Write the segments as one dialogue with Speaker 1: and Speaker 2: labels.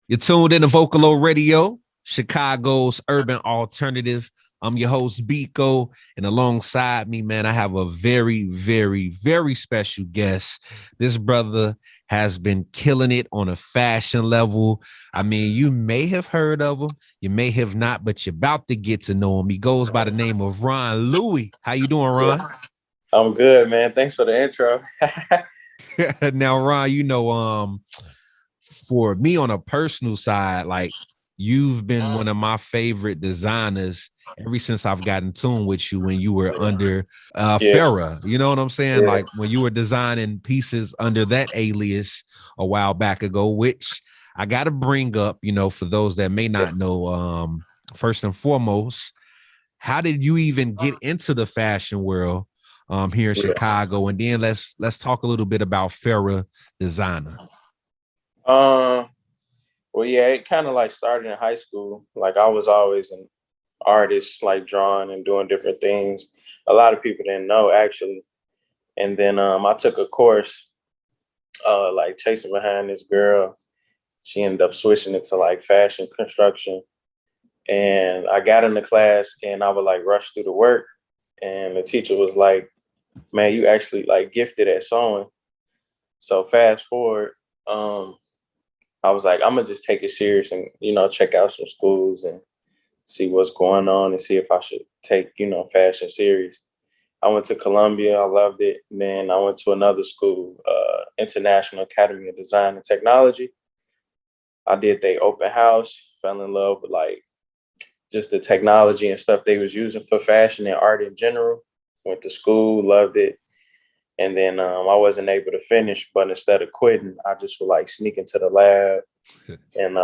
Speaker 1: You're tuned in to Vocalo Radio, Chicago's urban alternative. I'm your host, Biko, and alongside me, man, I have a very, very, very special guest. This brother has been killing it on a fashion level. I mean, you may have heard of him, you may have not, but you're about to get to know him. He goes by the name of Ron Louis. How you doing, Ron?
Speaker 2: I'm good, man. Thanks for the intro.
Speaker 1: Now, Ron, for me on a personal side, like you've been one of my favorite designers ever since I've gotten tuned with you when you were under
Speaker 2: Yeah,
Speaker 1: Farrah. You know what I'm saying?
Speaker 2: yeah,
Speaker 1: Like when you were designing pieces under that alias a while back ago, which I got to bring up, for those that may not know, first and foremost, how did you even get into the fashion world here in
Speaker 2: yeah.
Speaker 1: Chicago? And then let's talk a little bit about Farrah Designer.
Speaker 2: Um, well, yeah, it kind of like started in high school. Like I was always an artist, like drawing and doing different things. A lot of people didn't know actually. And then I took a course, like chasing behind this girl. She ended up switching it to like fashion construction. And I got in the class and I would like rush through the work. And the teacher was like, man, you actually like gifted at sewing. So fast forward, um, I was like, I'm gonna just take it serious and check out some schools and see what's going on and see if I should take fashion serious. I went to Columbia, I loved it. And then I went to another school, International Academy of Design and Technology. I did the open house, fell in love with like just the technology and stuff they was using for fashion and art in general. Went to school, loved it. And then I wasn't able to finish, but instead of quitting, I just would like sneak into the lab. And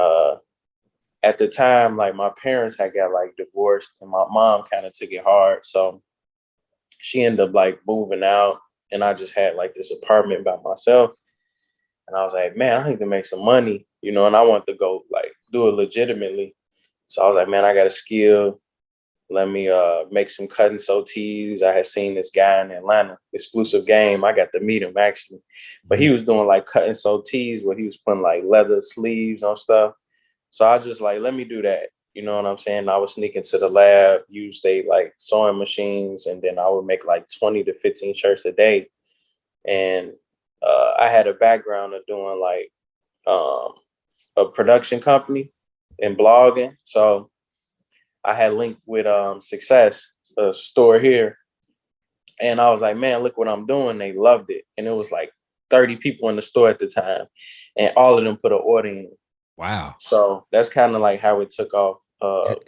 Speaker 2: at the time, like my parents had got like divorced and my mom kind of took it hard. So she ended up like moving out and I just had like this apartment by myself. And I was like, man, I need to make some money, and I want to go like do it legitimately. So I was like, man, I got a skill. Let me make some cut and sew tees. I had seen this guy in Atlanta, exclusive game. I got to meet him actually, but he was doing like cut and sew tees where he was putting like leather sleeves on stuff. So I just like, let me do that. You know what I'm saying? I would sneak into the lab, use they like sewing machines, and then I would make like 20 to 15 shirts a day. And I had a background of doing like a production company and blogging. So I had linked with Success, a store here. And I was like, man, look what I'm doing. They loved it. And it was like 30 people in the store at the time. And all of them put an order in.
Speaker 1: Wow.
Speaker 2: So that's kind of like how it took off.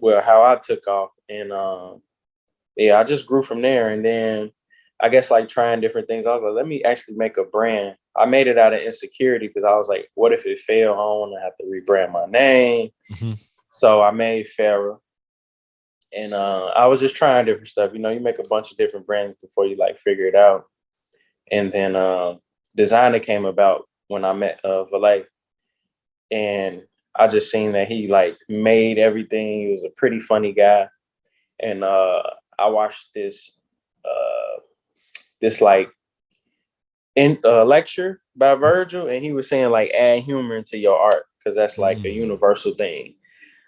Speaker 2: Well, how I took off. And yeah, I just grew from there. And then I guess like trying different things. I was like, let me actually make a brand. I made it out of insecurity because I was like, what if it failed? I don't want to have to rebrand my name.
Speaker 1: Mhm.
Speaker 2: So I made Farrah. And I was just trying different stuff. You make a bunch of different brands before you like figure it out. And then designer came about when I met Valet, and I just seen that he like made everything. He was a pretty funny guy, and I watched this like in lecture by Virgil, and he was saying like add humor into your art because that's like a
Speaker 1: Mm.
Speaker 2: universal thing.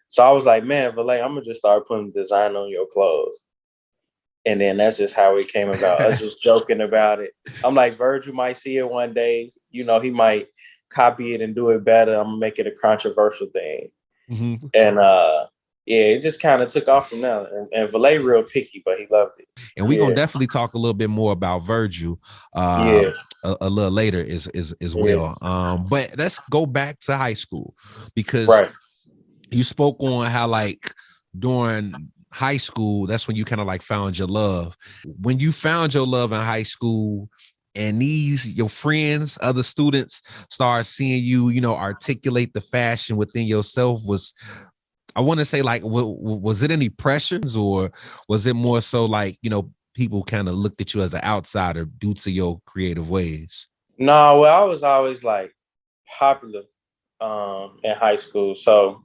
Speaker 2: So I was like, man, Valet, I'm gonna just start putting design on your clothes. And then that's just how it came about. Us just joking about it. I'm like, Virgil might see it one day. He might copy it and do it better. I'm gonna make it a controversial thing.
Speaker 1: Mhm.
Speaker 2: And yeah, it just kind of took off from there. And Valet real picky, but he loved it.
Speaker 1: And we're gonna
Speaker 2: Yeah,
Speaker 1: definitely talk a little bit more about Virgil
Speaker 2: yeah,
Speaker 1: a little later as
Speaker 2: yeah.
Speaker 1: well. But let's go back to high school because
Speaker 2: Right.
Speaker 1: you spoke on how like during high school, that's when you kind of like found your love. When you found your love in high school, and these your friends, other students start seeing you, articulate the fashion within yourself, was I want to say like was it any pressures or was it more so like people kind of looked at you as an outsider due to your creative ways?
Speaker 2: No, well, I was always like popular in high school. So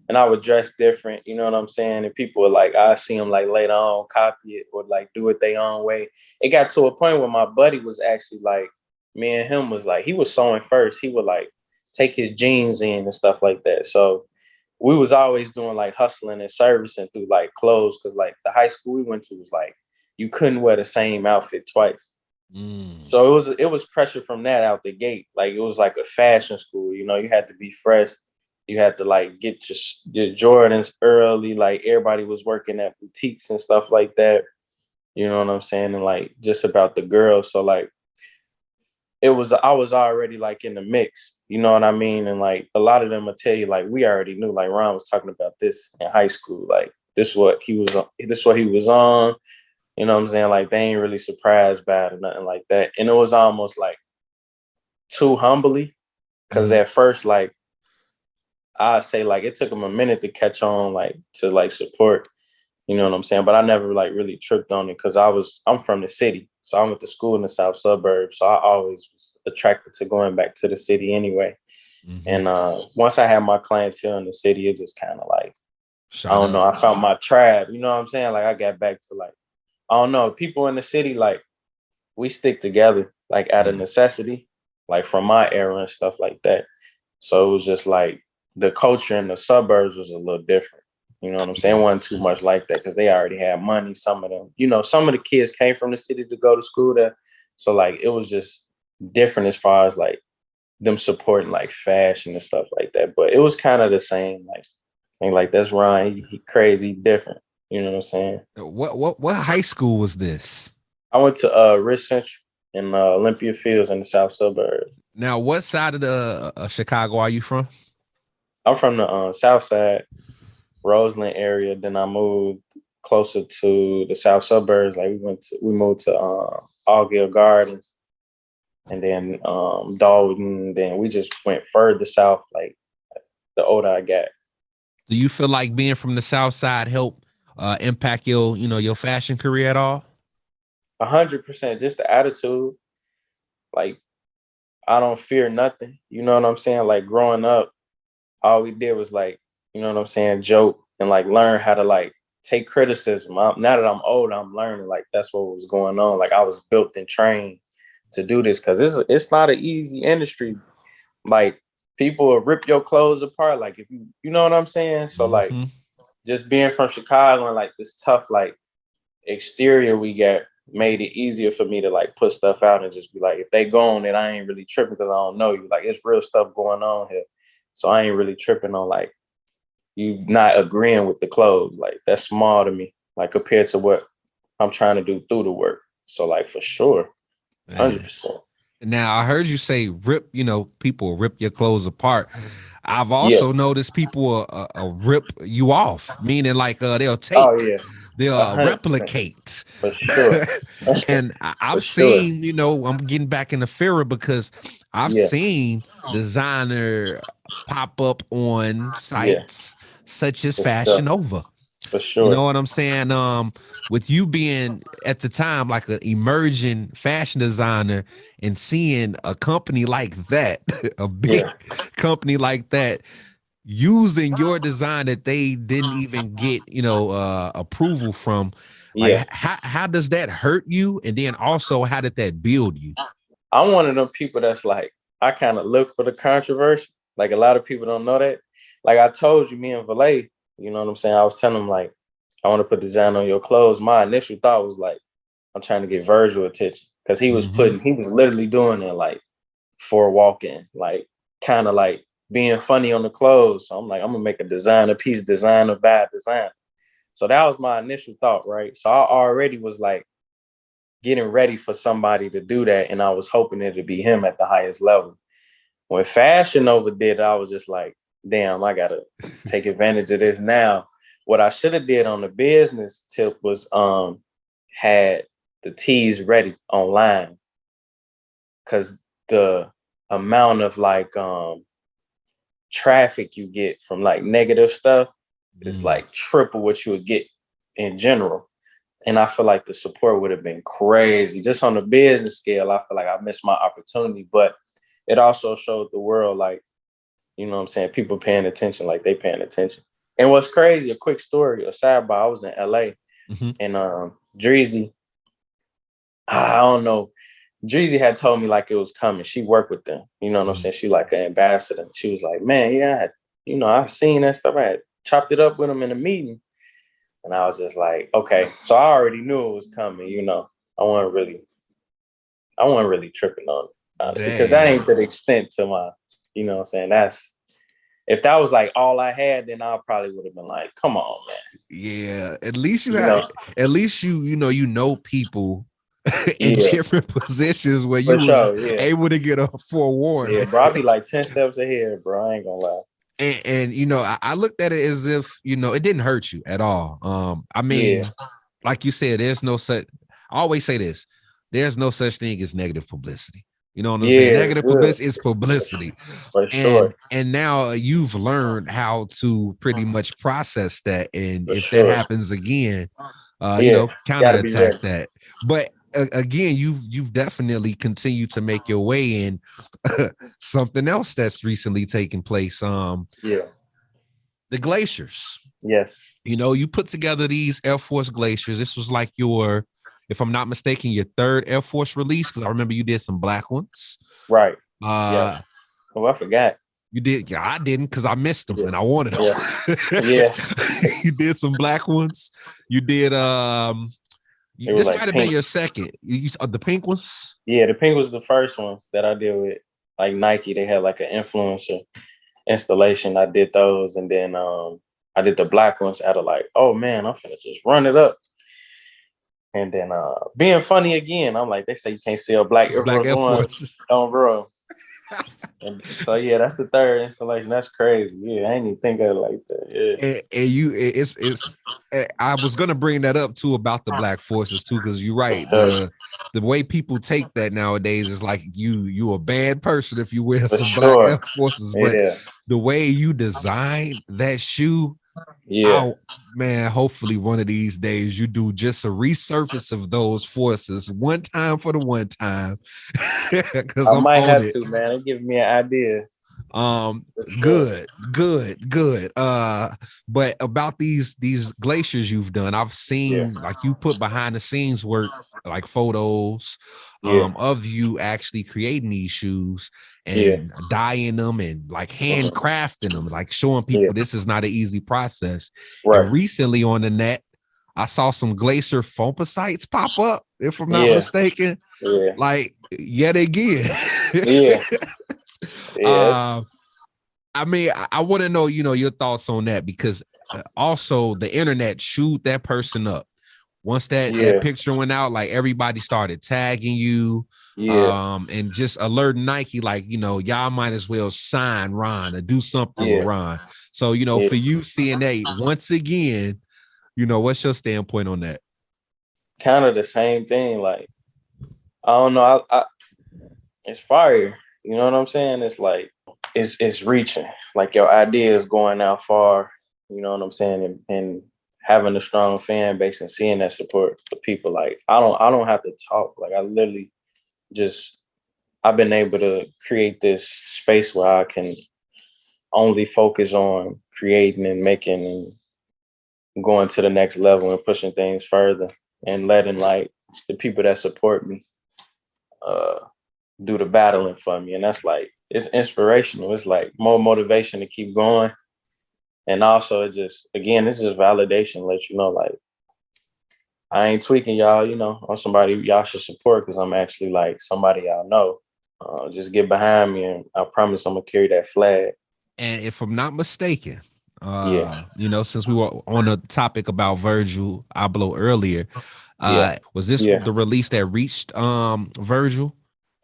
Speaker 2: and I would dress different, you know what I'm saying? And people would like, I see them like later on copy it or like do it their own way. It got to a point where my buddy was actually like, me and him was like, he was sewing first. He would like take his jeans in and stuff like that. So we was always doing like hustling and servicing through like clothes, because like the high school we went to was like you couldn't wear the same outfit twice. So it was pressure from that out the gate. Like it was like a fashion school, you know, you had to be fresh. You had to like get your Jordans early. Like everybody was working at boutiques and stuff like that. You know what I'm saying? And like just about the girls. So like I was already like in the mix, you know what I mean? And like a lot of them will tell you like we already knew, like Ron was talking about this in high school. Like this what he was on, this what he was on. You know what I'm saying? Like they ain't really surprised by it or nothing like that. And it was almost like too humbly. Cause at first, like I say like it took them a minute to catch on, like to like support. You know what I'm saying? But I never like really tripped on it because I'm from the city. So I went to school in the south suburbs. So I always was attracted to going back to the city anyway. And once I had my clientele in the city, it just kind of like, I don't know, I found my tribe. You know what I'm saying? Like I got back to like, I don't know, people in the city, like we stick together, like out of necessity, like from my era and stuff like that. So it was just like the culture in the suburbs was a little different. You know what I'm saying? It wasn't too much like that because they already had money. Some of them, you know, some of the kids came from the city to go to school there. So like it was just different as far as like them supporting like fashion and stuff like that. But it was kind of the same. Like, and like that's Ryan, he crazy different. You know what I'm saying?
Speaker 1: What high school was this?
Speaker 2: I went to Rich Central in Olympia Fields in the south suburbs.
Speaker 1: Now, what side of the Chicago are you from?
Speaker 2: I'm from the south side, Roseland area. Then I moved closer to the south suburbs. Like we moved to Allgill Gardens, and then Dalton. Then we just went further south. Like the older I got.
Speaker 1: Do you feel like being from the south side helped impact your fashion career at all?
Speaker 2: 100%. Just the attitude. Like I don't fear nothing. You know what I'm saying? Like growing up, all we did was like, you know what I'm saying, joke and like learn how to like take criticism. Now that I'm old, I'm learning like that's what was going on. Like I was built and trained to do this because it's not an easy industry. Like people will rip your clothes apart. Like if you know what I'm saying? So like just being from Chicago and like this tough like exterior we got made it easier for me to like put stuff out and just be like, if they gone, then I ain't really tripping because I don't know you. Like it's real stuff going on here. So I ain't really tripping on like you not agreeing with the clothes. Like that's small to me, like compared to what I'm trying to do through the work. So like for sure, 100%.
Speaker 1: Now I heard you say rip, people rip your clothes apart. I've also noticed people rip you off, meaning like they'll take.
Speaker 2: Oh yeah.
Speaker 1: They'll
Speaker 2: 100%.
Speaker 1: replicate.
Speaker 2: For sure.
Speaker 1: And I've seen, I'm getting back in the Farrah because I've seen designer pop up on sites such as Fashion Over.
Speaker 2: For sure.
Speaker 1: You know what I'm saying? With you being at the time like an emerging fashion designer and seeing a company like that, a big company like that, using your design that they didn't even get, approval from. Like, how does that hurt you? And then also, how did that build you?
Speaker 2: I'm one of them people that's like, I kind of look for the controversy. Like a lot of people don't know that. Like I told you, me and Valet, you know what I'm saying? I was telling him like, I want to put design on your clothes. My initial thought was like, I'm trying to get Virgil attention because he was literally doing it like for walking, like kind of like being funny on the clothes. So I'm like, I'm gonna make a designer piece, designer bad design. So that was my initial thought, right? So I already was like getting ready for somebody to do that, and I was hoping it would be him at the highest level. When Fashion Over did, I was just like, damn, I gotta take advantage of this now. What I should have did on the business tip was had the tees ready online, because the amount of like traffic you get from like negative stuff is like triple what you would get in general. And I feel like the support would have been crazy. Just on the business scale, I feel like I missed my opportunity, but it also showed the world, like, you know what I'm saying, people paying attention, like they paying attention. And what's crazy, a quick story, a sidebar, I was in LA and Dreezy, I don't know, Dreezy had told me like it was coming. She worked with them. You know what I'm saying? She like an ambassador. And she was like, man, yeah, I seen that stuff. I had chopped it up with them in a meeting. And I was just like, okay. So I already knew it was coming, I wasn't really tripping on it, honestly, because that ain't the extent to my, you know what I'm saying? If that was like all I had, then I probably would have been like, come on, man.
Speaker 1: Yeah. At least you know people in different positions where you was able to get a forewarning.
Speaker 2: Yeah, bro, I'll be like 10 steps ahead, bro. I ain't gonna lie.
Speaker 1: And I looked at it as if, it didn't hurt you at all. I mean, like you said, there's no such, I always say this, there's no such thing as negative publicity. You know what I'm saying? Negative publicity is publicity.
Speaker 2: For sure.
Speaker 1: And now you've learned how to pretty much process that. And if that happens again, counterattack that. But again, you've definitely continued to make your way in something else that's recently taken place. The glaciers.
Speaker 2: Yes.
Speaker 1: You put together these Air Force glaciers. This was like your, if I'm not mistaken, your third Air Force release, because I remember you did some black ones.
Speaker 2: Right. Oh, I forgot.
Speaker 1: You did. Yeah, I didn't, because I missed them and I wanted them.
Speaker 2: Yeah.
Speaker 1: You did some black ones. You did this might have been your second. You the pink ones?
Speaker 2: Yeah, the pink was the first ones that I did with like Nike. They had like an influencer installation. I did those, and then I did the black ones out of like, oh man, I'm finna just run it up. And then being funny again, I'm like, they say you can't sell black Air Force on bro. And so yeah, that's the third installation. That's crazy. Yeah, I ain't even think of it like that. Yeah.
Speaker 1: And I was gonna bring that up too about the Black Forces too, because you're right. The way people take that nowadays is like you a bad person if you wear some black Air Forces. But the way you design that shoe, man, hopefully one of these days you do just a resurface of those forces one time for the one time. Because
Speaker 2: I might have to, man. It gives me an idea.
Speaker 1: Good. But about these glaciers you've done, I've seen like you put behind the scenes work, like photos of you actually creating these shoes and dyeing them and like handcrafting them, like showing people this is not an easy process. Right. And recently on the net, I saw some glacier foamposites pop up, if I'm not mistaken. Yeah. Like yet again. I mean, I want to know, your thoughts on that, because also the internet chewed that person up. Once that picture went out, like everybody started tagging you, and just alerting Nike, like, y'all might as well sign Ron or do something with Ron. So, for you seeing that once again, what's your standpoint on that?
Speaker 2: Kind of the same thing. Like, I don't know. I it's fire. You know what I'm saying? It's like, it's reaching. Like your idea is going out far. You know what I'm saying? And having a strong fan base and seeing that support for people. Like, I don't have to talk. Like, I literally I've been able to create this space where I can only focus on creating and making and going to the next level and pushing things further and letting like the people that support me do the battling for me. And that's like, it's inspirational. It's like more motivation to keep going. And also it's just validation, let you know, like, I ain't tweaking y'all, I'm somebody y'all should support because I'm actually like somebody y'all know. Just get behind me and I promise I'm gonna carry that flag.
Speaker 1: And if I'm not mistaken, since we were on the topic about Virgil Abloh earlier, was this the release that reached Virgil?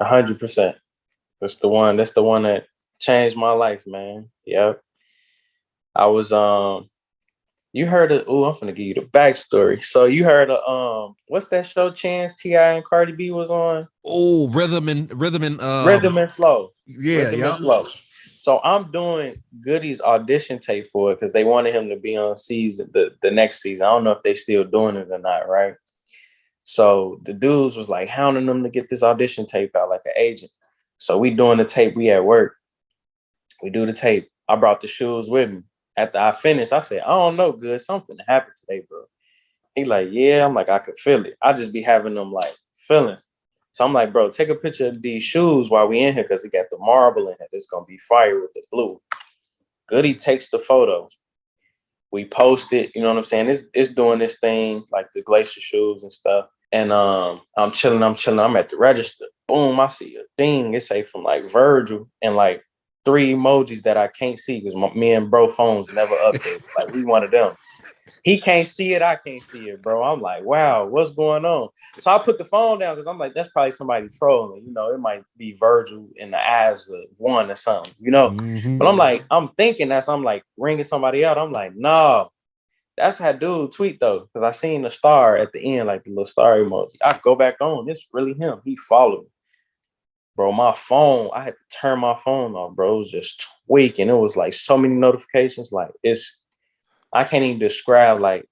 Speaker 2: 100%. That's the one that changed my life, man. Yep. I was you heard of I'm gonna give you the backstory. So you heard of what's that show Chance T.I. and Cardi B was on?
Speaker 1: Oh, Rhythm and
Speaker 2: Flow.
Speaker 1: Yeah,
Speaker 2: and Flow. So I'm doing Goody's audition tape for it because they wanted him to be on season the next season. I don't know if they still doing it or not, right? So the dudes was like hounding them to get this audition tape out like an agent. So we doing the tape, we at work. We do the tape. I brought the shoes with me. After I finished, I said, I don't know, good. Something happened today, bro. He like, yeah. I'm like, I could feel it. I just be having them like feelings. So I'm like, bro, take a picture of these shoes while we in here because it got the marble in it. It's gonna be fire with the blue. Goody takes the photo. We post it, you know what I'm saying? It's doing this thing, like the glacier shoes and stuff. And I'm chilling. I'm at the register. Boom, I see a thing. It say from like Virgil and like 3 emojis that I can't see because me and bro phones never update. Like we one of them. He can't see it. I can't see it, bro. I'm like, wow, what's going on? So I put the phone down because I'm like, that's probably somebody trolling. You know, it might be Virgil in the eyes of one or something, you know?
Speaker 1: Mm-hmm.
Speaker 2: But I'm like, I'm thinking that's, I'm like ringing somebody out. I'm like, no, that's how dude tweet though. Because I seen the star at the end, like the little star emoji. I go back on. It's really him. He followed me. Bro, my phone, I had to turn my phone off, bro. It was just tweaking. It was like so many notifications. Like I can't even describe like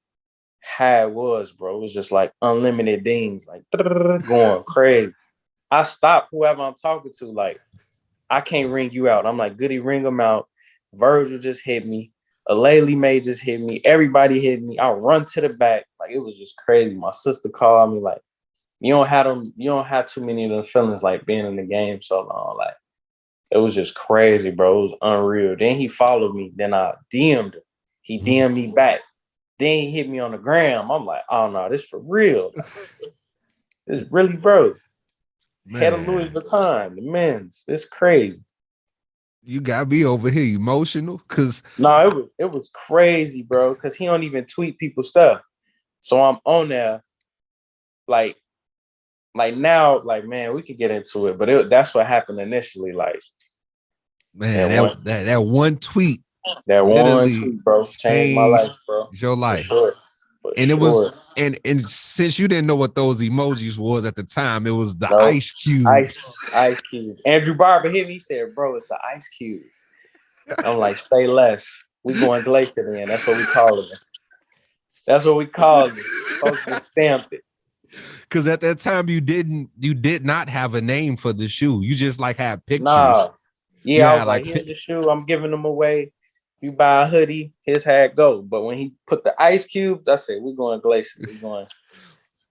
Speaker 2: how it was, bro. It was just like unlimited dings, like going crazy. I stopped whoever I'm talking to, like, I can't ring you out. I'm like, Goody, ring them out. Virgil just hit me. Aleli May just hit me. Everybody hit me. I run to the back. Like, it was just crazy. My sister called me, like, you don't have too many of the feelings like being in the game so long. Like, it was just crazy, bro. It was unreal. Then he followed me. Then I DM'd him. He DM'd me back. Then he hit me on the gram. I'm like, oh no, this for real. This really, bro.
Speaker 1: Man.
Speaker 2: Head of Louis Vuitton, the men's. This crazy.
Speaker 1: You got me over here emotional because
Speaker 2: No, it was crazy, bro. Because he don't even tweet people stuff. So I'm on there, like now, like man, we could get into it, but that's what happened initially. Like,
Speaker 1: man, that one tweet,
Speaker 2: that one tweet, bro, changed my life, bro.
Speaker 1: Your life.
Speaker 2: For
Speaker 1: and it was and since you didn't know what those emojis was at the time, it was the ice cube.
Speaker 2: Ice cube. Andrew Barber hit me. He said, bro, it's the ice cube. I'm like, say less. We going glacier then. That's what we call it. That's what we called it. Folks just stamped it.
Speaker 1: Because at that time you did not have a name for the shoe. You just like had pictures.
Speaker 2: Nah. Yeah, I was like, here's the shoe. I'm giving them away. You buy a hoodie, here's how it go. But when he put the ice cube, I said, we're going glacier. We're going.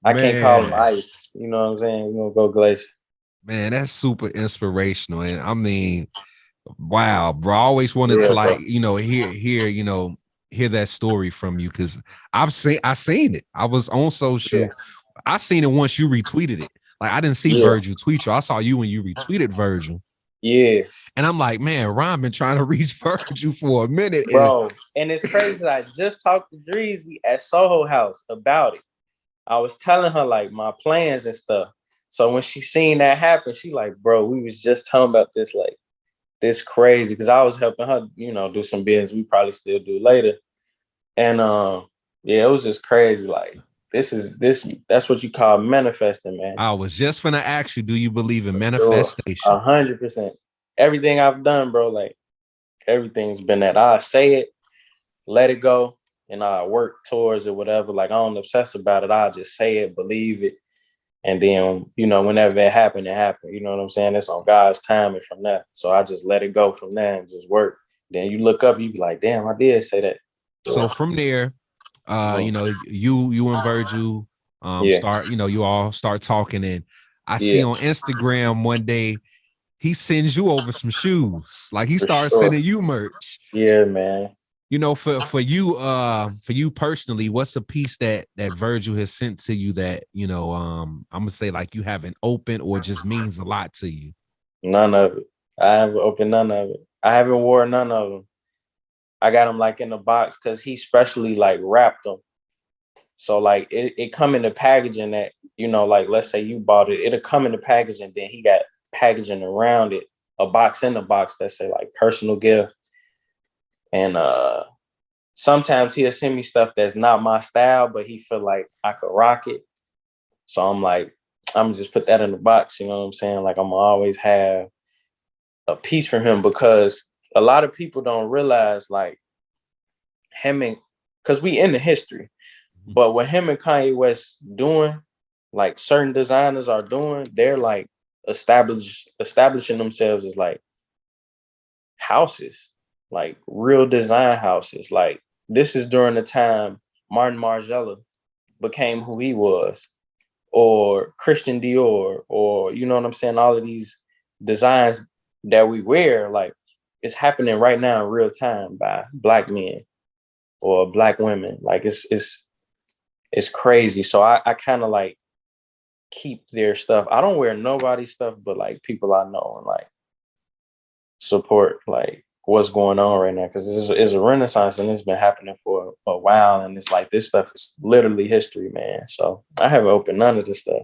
Speaker 2: I can't call him ice. You know what I'm saying? We're gonna go glacier.
Speaker 1: Man, that's super inspirational. And I mean, wow, bro. I always wanted to like, bro. Hear that story from you because I seen it. I was on social. Yeah. I seen it once you retweeted it. Like I didn't see Virgil tweet you. I saw you when you retweeted Virgil.
Speaker 2: Yeah.
Speaker 1: And I'm like, man, Ron been trying to reach Virgil for a minute.
Speaker 2: Bro. And it's crazy. I just talked to Dreezy at Soho House about it. I was telling her like my plans and stuff. So when she seen that happen, she like, bro, we was just talking about this, like, this crazy. Cause I was helping her, do some business we probably still do later. And it was just crazy. Like, that's what you call manifesting, man.
Speaker 1: I was just gonna ask you, do you believe in manifestation?
Speaker 2: 100%. Everything I've done, bro, like everything's been that. I say it, let it go, and I work towards it, whatever. Like I don't obsess about it. I just say it, believe it. And then, whenever it happened, it happened. You know what I'm saying? It's on God's timing from that. So I just let it go from there and just work. Then you look up, you be like, damn, I did say that.
Speaker 1: So from there, you and Virgil start, you all start talking. And I see on Instagram one day, he sends you over some shoes. Like he starts sending you merch.
Speaker 2: Yeah, man.
Speaker 1: For you personally, what's a piece that Virgil has sent to you that, I'm gonna say like you haven't opened or just means a lot to you?
Speaker 2: None of it. I haven't opened none of it. I haven't worn none of them. I got them like in the box because he specially like wrapped them. So like it come in the packaging that, like let's say you bought it, it'll come in the packaging, then he got packaging around it, a box in the box that say like personal gift. And sometimes he'll send me stuff that's not my style, but he feel like I could rock it. So I'm like, I'm gonna just put that in the box, you know what I'm saying? Like I'm gonna always have a piece from him because a lot of people don't realize like him and because we in the history, but what him and Kanye West doing, like certain designers are doing, they're like establishing themselves as like houses, like real design houses. Like this is during the time Martin Margiela became who he was. or Christian Dior, or you know what I'm saying, all of these designs that we wear, like it's happening right now in real time by Black men or Black women. Like it's crazy. So I kind of like keep their stuff. I don't wear nobody's stuff, but like people I know, and like support like what's going on right now, because this is a renaissance and it's been happening for a while, and it's like this stuff is literally history, man. So I haven't opened none of this stuff.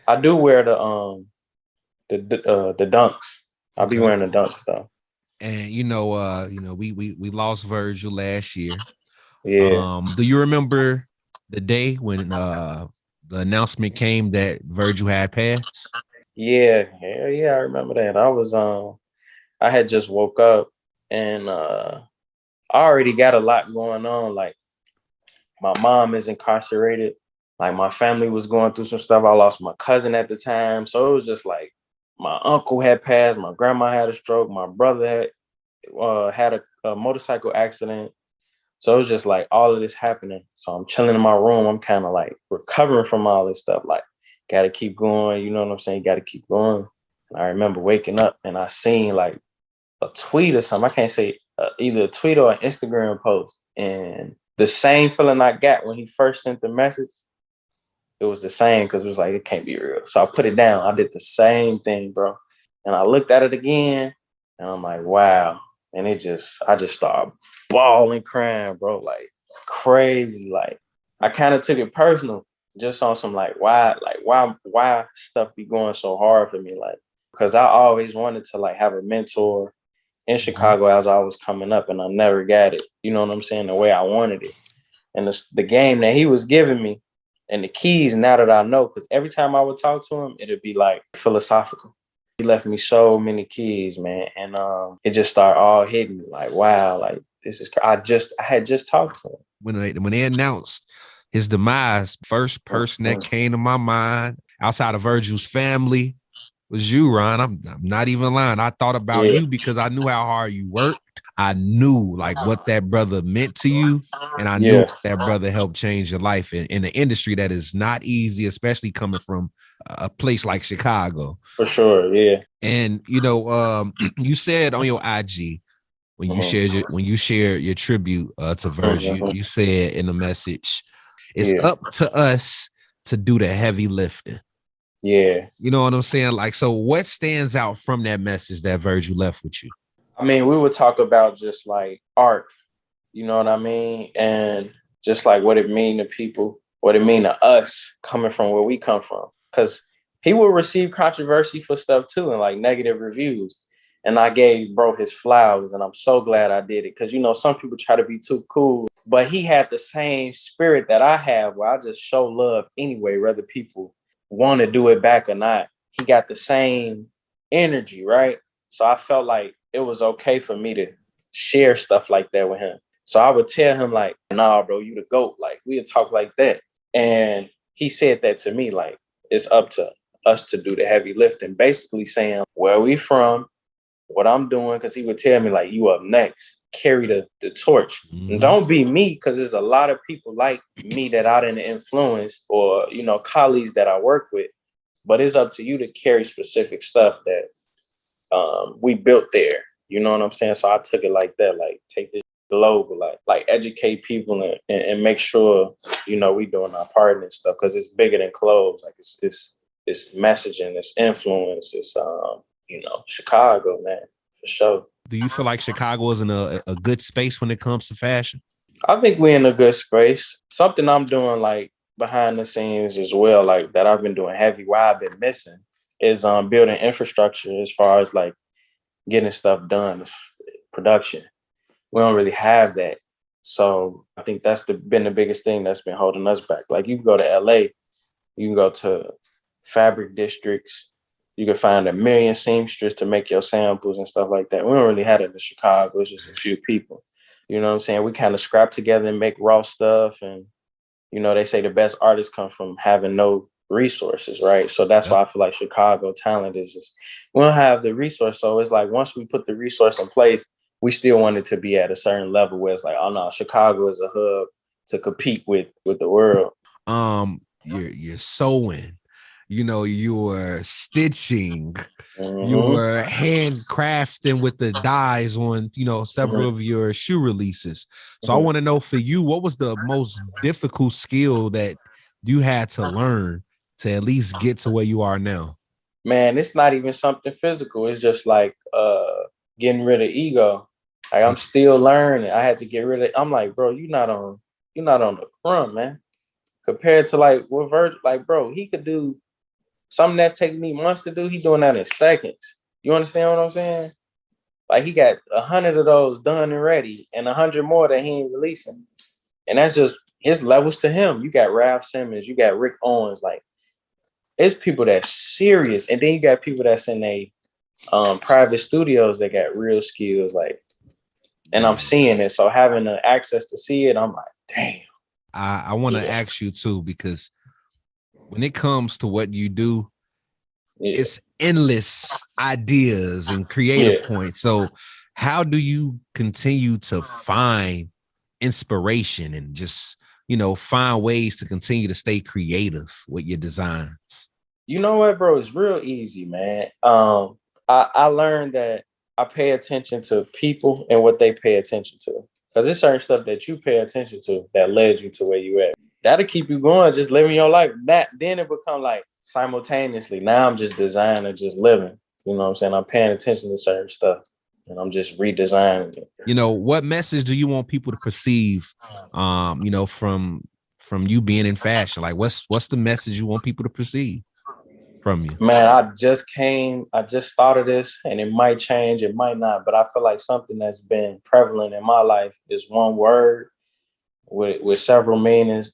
Speaker 2: I do wear the dunks. I'll be
Speaker 1: Okay.
Speaker 2: wearing the dunks though.
Speaker 1: And we lost Virgil last year.
Speaker 2: Yeah.
Speaker 1: Do you remember the day when the announcement came that Virgil had passed?
Speaker 2: Yeah, hell yeah, I remember that. I had just woke up, and I already got a lot going on. Like my mom is incarcerated. Like my family was going through some stuff. I lost my cousin at the time. So it was just like my uncle had passed, my grandma had a stroke, my brother had a motorcycle accident. So it was just like all of this happening. So I'm chilling in my room. I'm kind of like recovering from all this stuff. Like, gotta keep going. You know what I'm saying? You gotta keep going. And I remember waking up and I seen like a tweet or something. I can't say either a tweet or an Instagram post. And the same feeling I got when he first sent the message, it was the same, because it was like, it can't be real. So I put it down. I did the same thing, bro. And I looked at it again and I'm like, wow. And I just started bawling, crying, bro, like crazy. Like I kind of took it personal, just on some like, why stuff be going so hard for me? Like, because I always wanted to like have a mentor in Chicago as I was coming up, and I never got it. You know what I'm saying? The way I wanted it. And the game that he was giving me and the keys, now that I know, because every time I would talk to him, it'd be like philosophical. He left me so many keys, man. And it just started all hitting me like, wow, like this is, I had just talked to him.
Speaker 1: When they announced his demise, first person that came to my mind outside of Virgil's family was you, Ron. I'm not even lying. I thought about you because I knew how hard you worked. I knew like what that brother meant to you. And I knew that brother helped change your life in the industry that is not easy, especially coming from a place like Chicago.
Speaker 2: For sure, yeah.
Speaker 1: And you said on your IG when you shared your tribute to Virgil, you said in the message, it's up to us to do the heavy lifting.
Speaker 2: Yeah.
Speaker 1: You know what I'm saying? Like, so what stands out from that message that Virgil left with you?
Speaker 2: I mean, we would talk about just like art, you know what I mean? And just like what it mean to people, what it mean to us coming from where we come from. Because he will receive controversy for stuff too, and like negative reviews. And I gave bro his flowers, and I'm so glad I did it. Because, you know, some people try to be too cool, but he had the same spirit that I have, where I just show love anyway, whether people want to do it back or not. He got the same energy, right? So I felt like it was okay for me to share stuff like that with him. So I would tell him like, nah, bro, you the GOAT. Like, we'd talk like that. And he said that to me, like, it's up to us to do the heavy lifting, basically saying where we from, what I'm doing, because he would tell me like, you up next, carry the torch. And don't be me, because there's a lot of people like me that I didn't influence, or, you know, colleagues that I work with, but it's up to you to carry specific stuff that we built there. You know what I'm saying? So I took it like that, like take this global, like educate people and make sure, you know, we doing our part and stuff, because it's bigger than clothes. Like it's messaging, it's influence, it's you know, Chicago, man, for sure.
Speaker 1: Do you feel like Chicago is in a good space when it comes to fashion?
Speaker 2: I think we're in a good space. Something I'm doing like behind the scenes as well, like that I've been doing heavy, why I've been missing, is building infrastructure as far as like getting stuff done, production. We don't really have that. So I think that's been the biggest thing that's been holding us back. Like, you can go to LA, you can go to fabric districts, you can find a million seamsters to make your samples and stuff like that. We don't really have it in Chicago. It's just a few people. You know what I'm saying? We kind of scrap together and make raw stuff. And, you know, they say the best artists come from having no resources, right? So that's why I feel like Chicago talent is just, we don't have the resource. So it's like, once we put the resource in place, we still want it to be at a certain level where it's like, oh no, Chicago is a hub to compete with the world.
Speaker 1: you're sewing, you're stitching,
Speaker 2: Mm-hmm.
Speaker 1: you're handcrafting with the dyes on, several
Speaker 2: Mm-hmm.
Speaker 1: of your shoe releases. So I
Speaker 2: Mm-hmm.
Speaker 1: want to know for you, what was the most difficult skill that you had to learn to at least get to where you are now?
Speaker 2: Man, it's not even something physical. It's just like getting rid of ego. Like I'm still learning. I had to get rid of. I'm like, bro, you're not on the front, man. Compared to like what Virgil, like, bro, he could do something that's taking me months to do. He doing that in seconds. You understand what I'm saying? Like he got 100 of those done and ready, and 100 more that he ain't releasing. And that's just his levels to him. You got Ralph Simmons, you got Rick Owens, like it's people that's serious, and then you got people that's in a private studios that got real skills, like, and I'm
Speaker 1: Man,
Speaker 2: seeing it. So having the access to see it, I'm like, damn.
Speaker 1: I want to
Speaker 2: Yeah,
Speaker 1: ask you too, because when it comes to what you do,
Speaker 2: yeah,
Speaker 1: it's endless ideas and creative
Speaker 2: yeah.
Speaker 1: points. So how do you continue to find inspiration and just, find ways to continue to stay creative with your designs?
Speaker 2: You know what, bro? It's real easy, man. I learned that I pay attention to people and what they pay attention to. Because there's certain stuff that you pay attention to that led you to where you at. That'll keep you going, just living your life. That then it become like simultaneously. Now I'm just designing, just living. You know what I'm saying? I'm paying attention to certain stuff and I'm just redesigning it.
Speaker 1: What message do you want people to perceive, from you being in fashion? Like what's the message you want people to perceive from you?
Speaker 2: Man, I just started this and it might change, it might not, but I feel like something that's been prevalent in my life is one word with several meanings.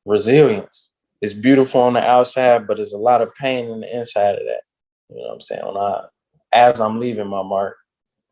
Speaker 2: Resilience. It's beautiful on the outside, but there's a lot of pain in the inside of that. You know what I'm saying? As I'm leaving my mark,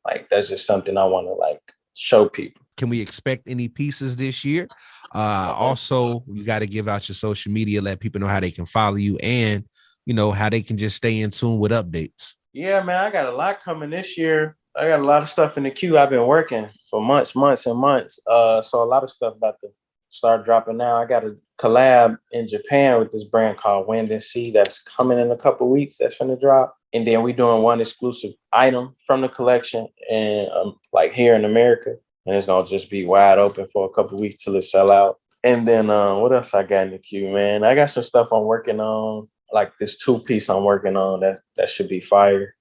Speaker 2: like that's just something I want to like show people.
Speaker 1: Can we expect any pieces this year?
Speaker 2: Uh-huh.
Speaker 1: Also, you got to give out your social media, let people know how they can follow you, and how they can just stay in tune with updates.
Speaker 2: Yeah, man, I got a lot coming this year. I got a lot of stuff in the queue. I've been working for months and months. So a lot of stuff about to start dropping now. I got a collab in Japan with this brand called Wind and Sea that's coming in a couple weeks. That's gonna drop. And then we doing one exclusive item from the collection and like here in America. And it's gonna just be wide open for a couple weeks till it sell out. And then what else I got in the queue, man? I got some stuff I'm working on, like this 2-piece I'm working on that should be fire.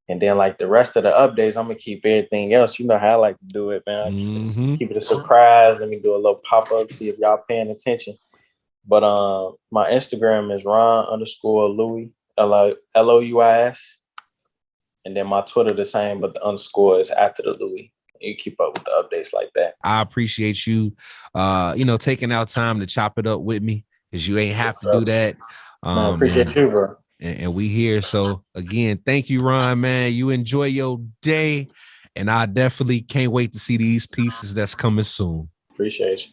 Speaker 2: And then like the rest of the updates, I'm gonna keep everything else. You know how I like to do it, man. I just
Speaker 1: Mm-hmm.
Speaker 2: keep it a surprise. Let me do a little pop-up, see if y'all paying attention. But my Instagram is Ron_Louis, Louis. And then my Twitter the same, but the underscore is after the Louis. You keep up with the updates like that.
Speaker 1: I appreciate you, taking out time to chop it up with me, because you ain't have to do
Speaker 2: Bro.
Speaker 1: that.
Speaker 2: Man, I appreciate you, bro.
Speaker 1: And we here. So again, thank you, Ron, man. You enjoy your day. And I definitely can't wait to see these pieces that's coming soon.
Speaker 2: Appreciate you.